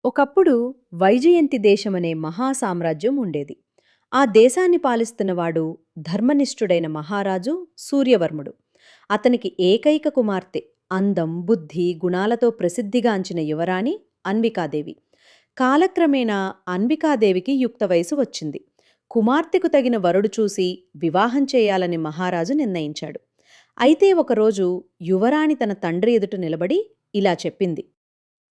ఒకప్పుడు వైజయంతి దేశమనే మహాసామ్రాజ్యం ఉండేది. ఆ దేశాన్ని పాలిస్తున్నవాడు ధర్మనిష్ఠుడైన మహారాజు సూర్యవర్ముడు. అతనికి ఏకైక కుమార్తె, అందం, బుద్ధి, గుణాలతో ప్రసిద్ధిగాంచిన యువరాణి అన్వికాదేవి. కాలక్రమేణా అన్వికాదేవికి యుక్త వయసు వచ్చింది. కుమార్తెకు తగిన వరుడు చూసి వివాహం చేయాలని మహారాజు నిర్ణయించాడు. అయితే ఒకరోజు యువరాణి తన తండ్రి ఎదుట నిలబడి ఇలా చెప్పింది.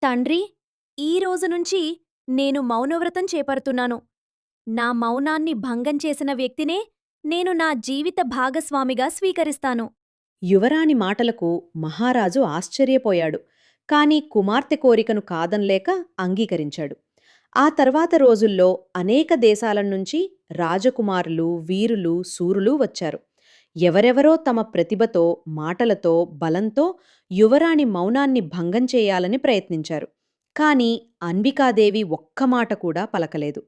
తండ్రి, ఈ రోజు నుంచి నేను మౌనవ్రతం చేపడుతున్నాను. నా మౌనాన్ని భంగం చేసిన వ్యక్తినే నేను నా జీవిత భాగస్వామిగా స్వీకరిస్తాను. యువరాణి మాటలకు మహారాజు ఆశ్చర్యపోయాడు. కాని కుమార్తె కోరికను కాదన్లేక అంగీకరించాడు. ఆ తర్వాత రోజుల్లో అనేక దేశాలనుంచి రాజకుమారులు, వీరులు, శూరులు వచ్చారు. ఎవరెవరో తమ ప్రతిభతో, మాటలతో, బలంతో యువరాణి మౌనాన్ని భంగం చేయాలని ప్రయత్నించారు. కాని అన్వికాదేవి ఒక్క మాట కూడా పలకలేదు.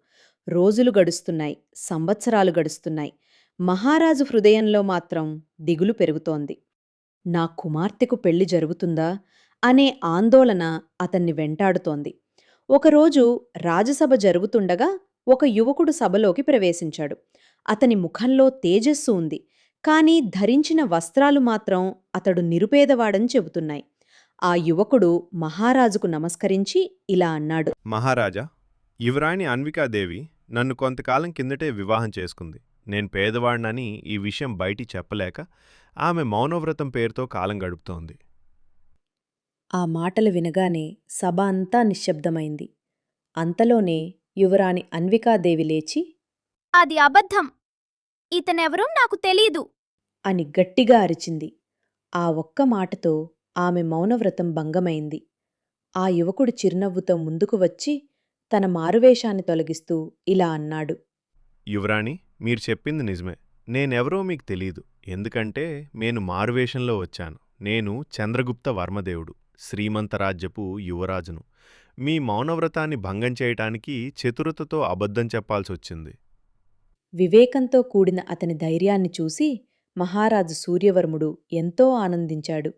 రోజులు గడుస్తున్నాయి, సంవత్సరాలు గడుస్తున్నాయి. మహారాజు హృదయంలో మాత్రం దిగులు పెరుగుతోంది. నా కుమార్తెకు పెళ్లి జరుగుతుందా అనే ఆందోళన అతన్ని వెంటాడుతోంది. ఒకరోజు రాజసభ జరుగుతుండగా ఒక యువకుడు సభలోకి ప్రవేశించాడు. అతని ముఖంలో తేజస్సు ఉంది. కాని ధరించిన వస్త్రాలు మాత్రం అతడు నిరుపేదవాడని చెబుతున్నాయి. ఆ యువకుడు మహారాజుకు నమస్కరించి ఇలా అన్నాడు. మహారాజా, యువరాణి అన్వికాదేవి నన్ను కొంతకాలం కిందటే వివాహం చేసుకుంది. నేను పేదవాడినని ఈ విషయం బయటి చెప్పలేక ఆమె మౌనవ్రతం పేరుతో కాలం గడుపుతోంది. ఆ మాటలు వినగానే సభ అంతా నిశ్శబ్దమైంది. అంతలోనే యువరాణి అన్వికాదేవి లేచి అది అబద్ధం. ఇతనెవరో నాకు తెలీదు. అని గట్టిగా అరిచింది. ఆ ఒక్క మాటతో ఆమె మౌనవ్రతం భంగమైంది. ఆ యువకుడు చిరునవ్వుతో ముందుకు వచ్చి తన మారువేషాన్ని తొలగిస్తూ ఇలా అన్నాడు. యువరాణి, మీరు చెప్పింది నిజమే. నేనెవరో మీకు తెలీదు. ఎందుకంటే నేను మారువేషంలో వచ్చాను. నేను చంద్రగుప్త వర్మదేవుడు, శ్రీమంతరాజ్యపు యువరాజును. మీ మౌనవ్రతాన్ని భంగం చేయటానికి చతురతతో అబద్ధం చెప్పాల్సొచ్చింది. వివేకంతో కూడిన అతని ధైర్యాన్ని చూసి మహారాజు సూర్యవర్ముడు ఎంతో ఆనందించాడు.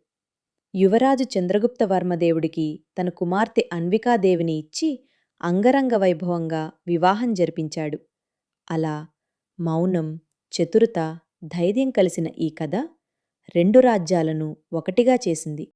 యువరాజు చంద్రగుప్త వర్మదేవుడికి తన కుమార్తె అన్వికాదేవిని ఇచ్చి అంగరంగ వైభవంగా వివాహం జరిపించాడు. అలా మౌనం, చతురత, ధైర్యం కలిసిన ఈ కథ రెండు రాజ్యాలను ఒకటిగా చేసింది.